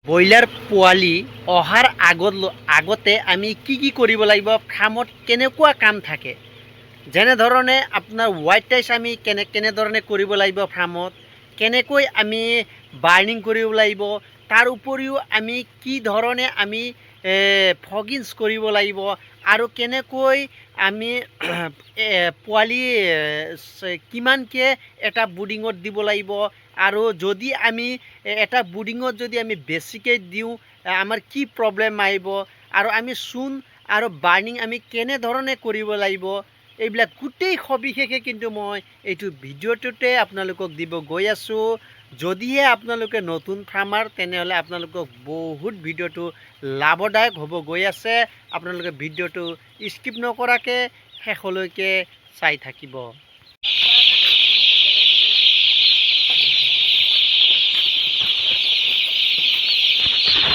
Broiler পোৱালি অহাৰ আগতে আমি কি কৰিব লাগিব, ফাৰ্মত কেনেকুৱা কাম থাকে, যেনেধৰণে আপোনাৰ হোৱাইট টাইচ আমি কেনেধৰণে কৰিব লাগিব, ফাৰ্মত কেনেকৈ আমি বাৰ্নিং কৰিব লাগিব, তাৰ উপৰিও আমি কি ধৰণে আমি ফগিংছ কৰিব লাগিব, আৰু কেনেকৈ আমি পোৱালি কিমানকৈ এটা বুডিঙত দিব লাগিব, আৰু যদি আমি এটা বুডিঙত যদি আমি বেছিকৈ দিওঁ আমাৰ কি প্ৰব্লেম আহিব, আৰু আমি চূণ আৰু বাৰ্নিং আমি কেনেধৰণে কৰিব লাগিব, এইবিলাক গোটেই সবিশেষে কিন্তু মই এইটো ভিডিঅ'টোতে আপোনালোকক দিব গৈ আছোঁ। যদিহে আপোনালোকে নতুন ফাৰ্মাৰ তেনেহ'লে আপোনালোকক বহুত ভিডিঅ'টো লাভদায়ক হ'ব গৈ আছে। আপোনালোকে ভিডিঅ'টো স্কিপ নকৰাকৈ শেষলৈকে চাই থাকিব।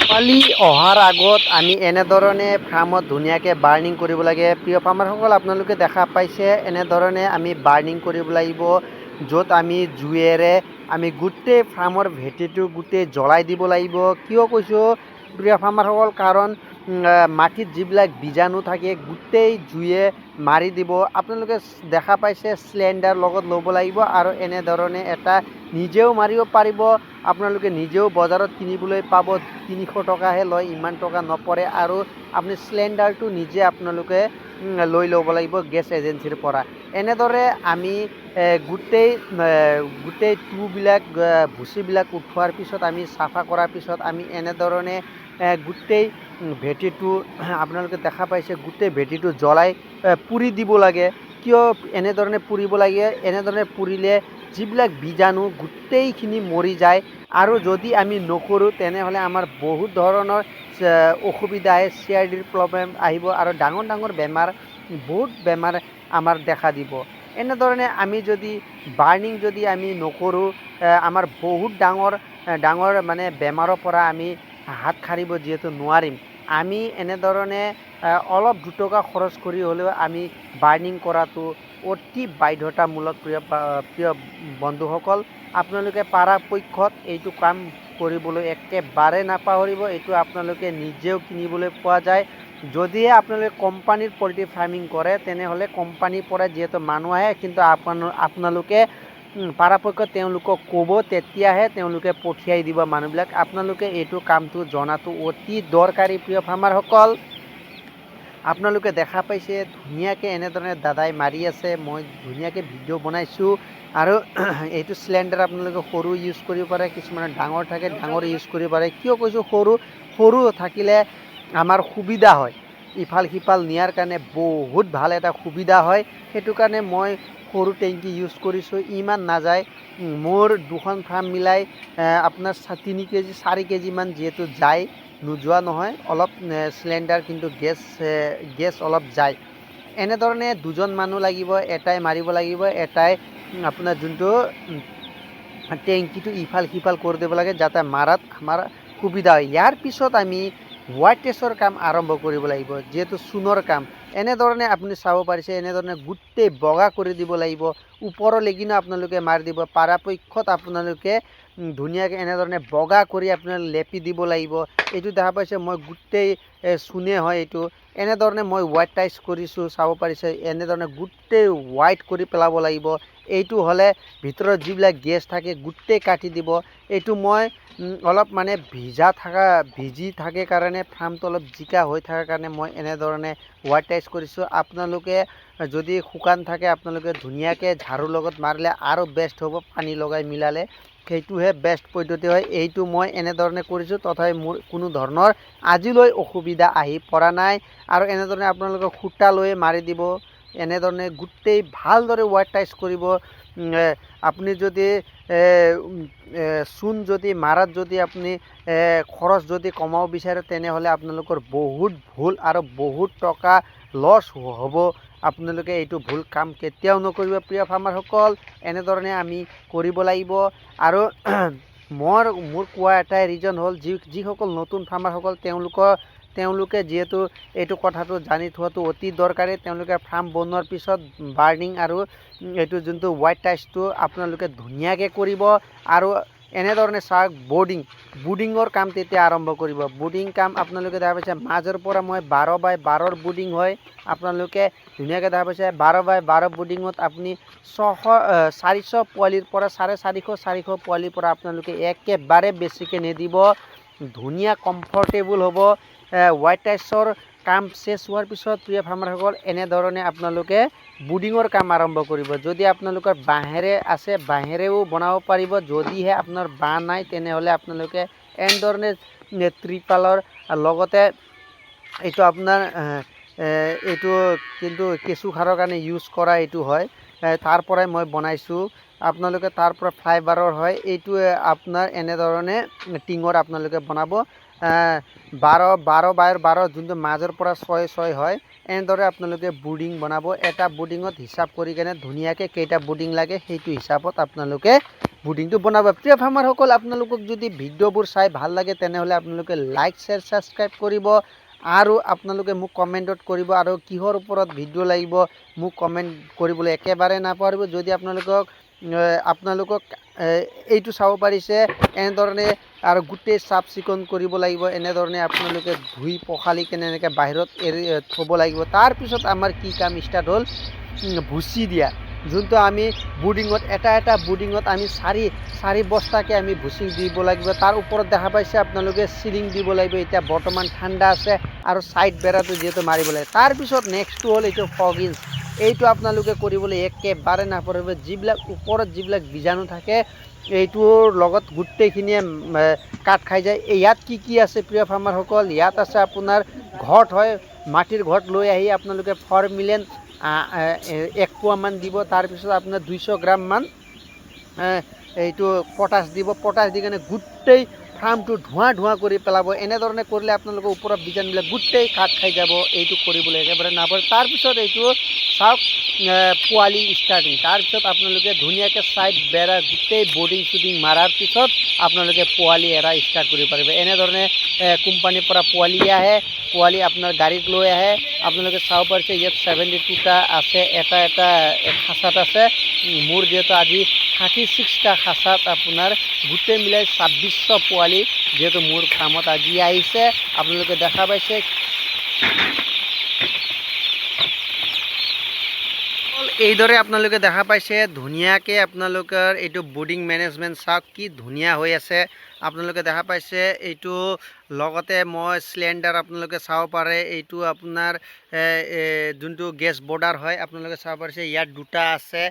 পোৱালি অহাৰ আগত আমি এনেধৰণে ফাৰ্মত ধুনীয়াকৈ বাৰ্নিং কৰিব লাগে। প্ৰিয় ফাৰ্মাৰসকল, আপোনালোকে দেখা পাইছে এনেধৰণে আমি বাৰ্নিং কৰিব লাগিব, য'ত আমি জুইৰে আমি গোটেই ফাৰ্মৰ ভেটিটো গোটেই জ্বলাই দিব লাগিব। কিয় কৈছোঁ প্ৰিয় ফাৰ্মাৰসকল, কাৰণ মাটিত যিবিলাক বীজাণু থাকে গোটেই জুয়ে মাৰি দিব। আপোনালোকে দেখা পাইছে চিলিণ্ডাৰ লগত ল'ব লাগিব, আৰু এনেধৰণে এটা নিজেও মাৰিব পাৰিব। আপোনালোকে নিজেও বজাৰত কিনিবলৈ পাব, 300 টকাহে লয়, ইমান টকা নপৰে। আৰু আপুনি চিলিণ্ডাৰটো নিজে আপোনালোকে লৈ ল'ব লাগিব গেছ এজেঞ্চিৰ পৰা। এনেদৰে আমি গোটেই টুবিলাক ভুচিবিলাক উঠোৱাৰ পিছত আমি চাফা কৰাৰ পিছত আমি এনেধৰণে গোটেই ভেটিটো আপোনালোকে দেখা পাইছে গোটেই ভেটিটো জ্বলাই পুৰি দিব লাগে। কিয় এনেধৰণে পুৰিব লাগে, এনেধৰণে পুৰিলে যিবিলাক বীজাণু গোটেইখিনি মৰি যায়। আৰু যদি আমি নকৰোঁ তেনেহ'লে আমাৰ বহুত ধৰণৰ অসুবিধা আহে, CRDৰ প্ৰব্লেম আহিব, আৰু ডাঙৰ বহুত বেমাৰ আমাৰ দেখা দিব। এনেধৰণে আমি যদি বাৰ্নিং যদি আমি নকৰোঁ, আমাৰ বহুত ডাঙৰ মানে বেমাৰৰ পৰা আমি হাত সাৰিব যিহেতু নোৱাৰিম। আমি এনেধৰণে অলপ দুটকা খৰচ কৰি হ'লেও আমি বাৰ্নিং কৰাটো অতি বাধ্যতামূলক। প্ৰিয় বন্ধুসকল, আপোনালোকে পৰাপক্ষত এইটো কাম কৰিবলৈ একেবাৰে নাপাহৰিব। এইটো আপোনালোকে নিজেও কিনিবলৈ পোৱা যায়। যদিহে আপোনালোকে কোম্পানীৰ পল্ট্ৰি ফাৰ্মিং কৰে তেনেহ'লে কোম্পানীৰ পৰা যিহেতু মানুহ আহে, কিন্তু আপোনালোকে পৰাপক্ষত তেওঁলোকক ক'ব, তেতিয়াহে তেওঁলোকে পঠিয়াই দিব মানুহবিলাক। আপোনালোকে এইটো কামটো জনাটো অতি দৰকাৰী। প্ৰিয় ফাৰ্মাৰসকল, আপোনালোকে দেখা পাইছে ধুনীয়াকৈ এনেধৰণে দাদাই মাৰি আছে, মই ধুনীয়াকৈ ভিডিঅ' বনাইছোঁ। আৰু এইটো চিলিণ্ডাৰ আপোনালোকে সৰু ইউজ কৰিব পাৰে, কিছুমানে ডাঙৰ থাকে ডাঙৰ ইউজ কৰিব পাৰে। কিয় কৈছোঁ সৰু থাকিলে আমাৰ সুবিধা হয়, ইফাল সিফাল নিয়াৰ কাৰণে বহুত ভাল এটা সুবিধা হয়। সেইটো কাৰণে মই সৰু টেংকি ইউজ কৰিছোঁ, ইমান নাযায়। মোৰ দুখন ফাৰ্ম মিলাই আপোনাৰ 3 কেজি 4 কেজিমান যিহেতু যায়, নোযোৱা নহয়, অলপ চিলিণ্ডাৰ কিন্তু গেছ অলপ যায়। এনেধৰণে দুজন মানুহ লাগিব, এটাই মাৰিব লাগিব, এটাই আপোনাৰ যোনটো টেংকিটো ইফাল সিফাল কৰি দিব লাগে, যাতে মাৰাত আমাৰ সুবিধা হয়। ইয়াৰ পিছত আমি হোৱাইট টেষ্টৰ কাম আৰম্ভ কৰিব লাগিব, যিহেতু চূণৰ কাম। এনেধৰণে আপুনি চাব পাৰিছে, এনেধৰণে গোটেই বগা কৰি দিব লাগিব, ওপৰলৈকিনো আপোনালোকে মাৰি দিব। পৰাপক্ষত আপোনালোকে ধুনীয়াকৈ এনেধৰণে বগা কৰি আপোনালোকে লেপি দিব লাগিব। এইটো দেখা পাইছে মই গোটেই চূণে হয় এইটো। এনেধৰণে মই হোৱাইট টাইচ কৰিছোঁ, চাব পাৰিছে এনেধৰণে গোটেই হোৱাইট কৰি পেলাব লাগিব। এইটো হ'লে ভিতৰত যিবিলাক গেছ থাকে গোটেই কাটি দিব। এইটো মই অলপ মানে ভিজি থাকে কাৰণে ফাৰ্মটো অলপ জিকা হৈ থকাৰ কাৰণে মই এনেধৰণে হোৱাইট টাইচ কৰিছোঁ। আপোনালোকে যদি শুকান থাকে আপোনালোকে ধুনীয়াকৈ ঝাৰুৰ লগত মাৰিলে আৰু বেষ্ট হ'ব, পানী লগাই মিলালে সেইটোহে বেষ্ট পদ্ধতি হয়। এইটো মই এনেধৰণে কৰিছোঁ, তথাপি মোৰ কোনো ধৰণৰ আজিলৈ অসুবিধা আহি পৰা নাই। আৰু এনেধৰণে আপোনালোকে সূতা লৈ মাৰি দিব, এনেধৰণে গোটেই ভালদৰে হোৱাইট টাইচ কৰিব। আপুনি যদি চূণ যদি মাৰাত যদি আপুনি খৰচ যদি কমাব বিচাৰে তেনেহ'লে আপোনালোকৰ বহুত ভুল আৰু বহুত টকা লছ হ'ব। আপোনালোকে এইটো ভুল কাম কেতিয়াও নকৰিব। প্ৰিয় ফাৰ্মাৰসকল, এনেধৰণে আমি কৰিব লাগিব। আৰু মোৰ কোৱা এটাই ৰিজন হ'ল, যিসকল নতুন ফাৰ্মাৰসকল তেওঁলোকে যিহেতু এইটো কথাটো জানি থোৱাটো অতি দৰকাৰী। তেওঁলোকে ফাৰ্ম বনোৱাৰ পিছত বাৰ্নিং আৰু এইটো যোনটো হোৱাইট টাইচটো আপোনালোকে ধুনীয়াকৈ কৰিব। আৰু এনেধৰণে চাওক বুডিঙৰ কাম তেতিয়া আৰম্ভ কৰিব। বুডিং কাম আপোনালোকে দেখা পাইছে মাজৰ পৰা মই 12x12 বুডিং হয়। আপোনালোকে ধুনীয়াকৈ দেখা পাইছে 12x12 বুডিঙত আপুনি 400 পোৱালিৰ পৰা 450 পোৱালিৰ পৰা আপোনালোকে একেবাৰে বেছিকৈ নিদিব। ধুনীয়া কমফৰ্টেবল হ'ব। হোৱাইট টাইছৰ কাম শেষ হোৱাৰ পিছত প্ৰিয় ফাৰ্মাৰসকল এনেধৰণে আপোনালোকে বুডিঙৰ কাম আৰম্ভ কৰিব। যদি আপোনালোকৰ বাঁহেৰে আছে বাঁহেৰেও বনাব পাৰিব। যদিহে আপোনাৰ বাঁহ নাই তেনেহ'লে আপোনালোকে এনেধৰণে ত্ৰিপালৰ লগতে এইটো আপোনাৰ এইটো কিন্তু কেঁচুসাৰৰ কাৰণে ইউজ কৰা এইটো হয়। তাৰ পৰাই মই বনাইছোঁ। আপোনালোকে তাৰ পৰা ফাইবাৰৰ হয়। এইটো আপোনাৰ এনেধৰণে টিঙৰ আপোনালোকে বনাব। 12x12 যোনটো মাজৰ পৰা 6x6 হয়। এনেদৰে আপোনালোকে বুডিং বনাব। এটা বুডিঙত হিচাপ কৰি কেনে ধুনীয়াকৈ কেইটা বুডিং লাগে সেইটো হিচাপত আপোনালোকে বুডিংটো বনাব। প্ৰিয় ফাৰ্মাৰসকল আপোনালোকক যদি ভিডিঅ'বোৰ চাই ভাল লাগে তেনেহ'লে আপোনালোকে লাইক শ্বেয়াৰ ছাবস্ক্ৰাইব কৰিব আৰু আপোনালোকে মোক কমেণ্টত কৰিব আৰু কিহৰ ওপৰত ভিডিঅ' লাগিব মোক কমেণ্ট কৰিবলৈ একেবাৰে নাপাহৰিব। যদি আপোনালোকক এইটো চাব পাৰিছে এনেধৰণে আৰু গোটেই চাফ চিকুণ কৰিব লাগিব। এনেধৰণে আপোনালোকে ধুই পখালি কেনে এনেকৈ বাহিৰত থ'ব লাগিব। তাৰপিছত আমাৰ কি কাম ষ্টাৰ্ট হ'ল ভুচি দিয়া। যোনটো আমি বুডিঙত এটা বুডিঙত আমি চাৰি বস্তাকৈ আমি ভুচি দিব লাগিব। তাৰ ওপৰত দেখা পাইছে আপোনালোকে চিলিং দিব লাগিব। এতিয়া বৰ্তমান ঠাণ্ডা আছে আৰু ছাইড বেৰাটো যিহেতু মাৰিব লাগে। তাৰপিছত নেক্সটটো হ'ল এইটো ফগিংছ। এইটো আপোনালোকে কৰিবলৈ একেবাৰে নাপাহৰিব। যিবিলাক ওপৰত যিবিলাক বীজাণু থাকে এইটোৰ লগত গোটেইখিনিয়ে কাট খাই যায়। ইয়াত কি আছে প্ৰিয় ফাৰ্মাৰসকল, ইয়াত আছে আপোনাৰ ঘট হয়। মাটিৰ ঘট লৈ আহি আপোনালোকে ফৰ্মিলেন 1 পোৱামান দিব। তাৰপিছত আপোনাৰ 200 গ্ৰামমান এইটো পটাছ দিব। পটাছ দি কেনে গোটেই ফাৰ্মটো ধোঁৱা কৰি পেলাব। এনেধৰণে কৰিলে আপোনালোকৰ ওপৰত বীজাণুবিলাক গোটেই কাট খাই যাব। এইটো কৰিবলৈ একেবাৰে নাপাহৰিব। তাৰপিছত এইটো চাওক পোৱালি ষ্টাৰ্টিং। তাৰপিছত আপোনালোকে ধুনীয়াকৈ ছাইড বেৰা গোটেই বৰ্ডিং চুডিং মাৰাৰ পিছত আপোনালোকে পোৱালি এৰা ষ্টাৰ্ট কৰিব পাৰিব। এনেধৰণে কোম্পানীৰ পৰা পোৱালি আহে। পোৱালি আপোনাৰ গাড়ীত লৈ আহে। আপোনালোকে চাব পাৰিছে ইয়াত 72টা আছে। এটা খাঁচাত আছে। মোৰ যিহেতু আজি 36টা খাঁচাত আপোনাৰ গোটেই মিলাই 2600 পোৱালি যিহেতু মোৰ ফাৰ্মত আজি আহিছে। আপোনালোকে দেখা পাইছে এইদৰে আপোনালোকে দেখা পাইছে ধুনীয়াকৈ আপোনালোকৰ এইটো বুডিং মেনেজমেণ্ট চাওক কি ধুনীয়া হৈ আছে। আপোনালোকে দেখা পাইছে এইটো লগতে মই চিলিণ্ডাৰ আপোনালোকে চাব পাৰে। এইটো আপোনাৰ যোনটো গেছ বৰ্ডাৰ হয় আপোনালোকে চাব পাৰিছে ইয়াত 2টা আছে।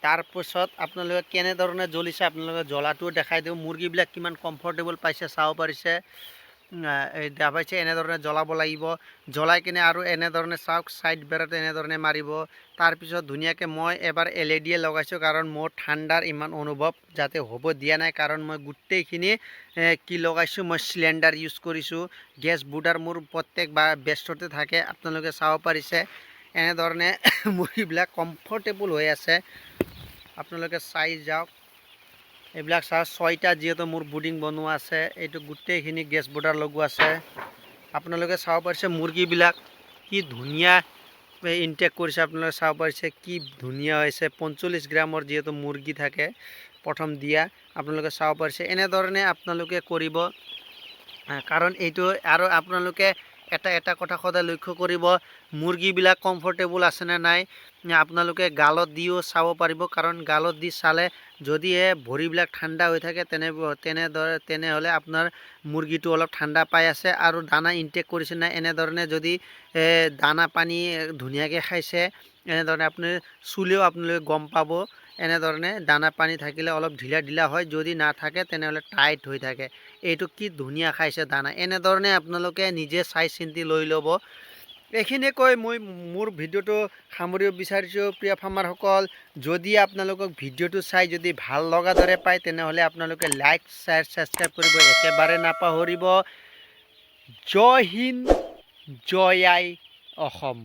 তাৰপিছত আপোনালোকে কেনেধৰণে জ্বলিছে আপোনালোকে জ্বলাটোও দেখাই দিওঁ। মুৰ্গীবিলাক কিমান কমফৰ্টেবল পাইছে চাব পাৰিছে। দেখা পাইছে এনেধৰণে জ্বলাব লাগিব। জ্বলাই কিনে আৰু এনেধৰণে চাওক ছাইড বেৰাটো এনেধৰণে মাৰিব। তাৰপিছত ধুনীয়াকৈ মই এবাৰ LED লগাইছোঁ কাৰণ মোৰ ঠাণ্ডাৰ ইমান অনুভৱ যাতে হ'ব দিয়া নাই। কাৰণ মই গোটেইখিনি কি লগাইছোঁ মই চিলিণ্ডাৰ ইউজ কৰিছোঁ। গেছ বৰ্ডাৰ মোৰ প্ৰত্যেক বেষ্টতে থাকে। আপোনালোকে চাব পাৰিছে এনেধৰণে মুৰ্গীবিলাক কমফৰ্টেবল হৈ আছে। আপোনালোকে চাই যাওক। এইবিলাক চাওক 6টা যিহেতু মোৰ বুডিং বনোৱা আছে। এইটো গোটেইখিনি গেছ বৰ্ডাৰ লগোৱা আছে। আপোনালোকে চাব পাৰিছে মুৰ্গীবিলাক কি ধুনীয়া ইনটেক কৰিছে। আপোনালোকে চাব পাৰিছে কি ধুনীয়া হৈছে। 45 গ্ৰামৰ যিহেতু মুৰ্গী থাকে প্ৰথম দিয়া। আপোনালোকে চাব পাৰিছে এনেধৰণে আপোনালোকে কৰিব। কাৰণ এইটো আৰু আপোনালোকে এটা কথা সদায় লক্ষ্য কৰিব মুৰ্গীবিলাক কমফৰ্টেবল আছেনে নাই। আপোনালোকে গালত দিও চাব পাৰিব। কাৰণ গালত দি চালে যদিহে ভৰিবিলাক ঠাণ্ডা হৈ থাকে তেনেহ'লে আপোনাৰ মুৰ্গীটো অলপ ঠাণ্ডা পাই আছে আৰু দানা ইনটেক কৰিছে নাই। এনেধৰণে যদি দানা পানী ধুনীয়াকৈ খাইছে এনেধৰণে আপুনি চুলেও আপোনালোকে গম পাব। এনেধৰণে দানা পানী থাকিলে অলপ ঢিলা হয়। যদি নাথাকে তেনেহ'লে টাইট হৈ থাকে। এইটো কি ধুনীয়া খাইছে দানা। এনেধৰণে আপোনালোকে নিজে চাই চিন্তি লৈ ল'ব। এইখিনিয়ে কৈ মই মোৰ ভিডিঅ'টো সামৰিব বিচাৰিছোঁ। প্ৰিয় ফাৰ্মাৰসকল যদি আপোনালোকক ভিডিঅ'টো চাই যদি ভাল লগা দৰে পায় তেনেহ'লে আপোনালোকে লাইক শ্বেয়াৰ ছাবস্ক্ৰাইব কৰিব একেবাৰে নাপাহৰিব। জয় হিন্দ, জয় আই অসম।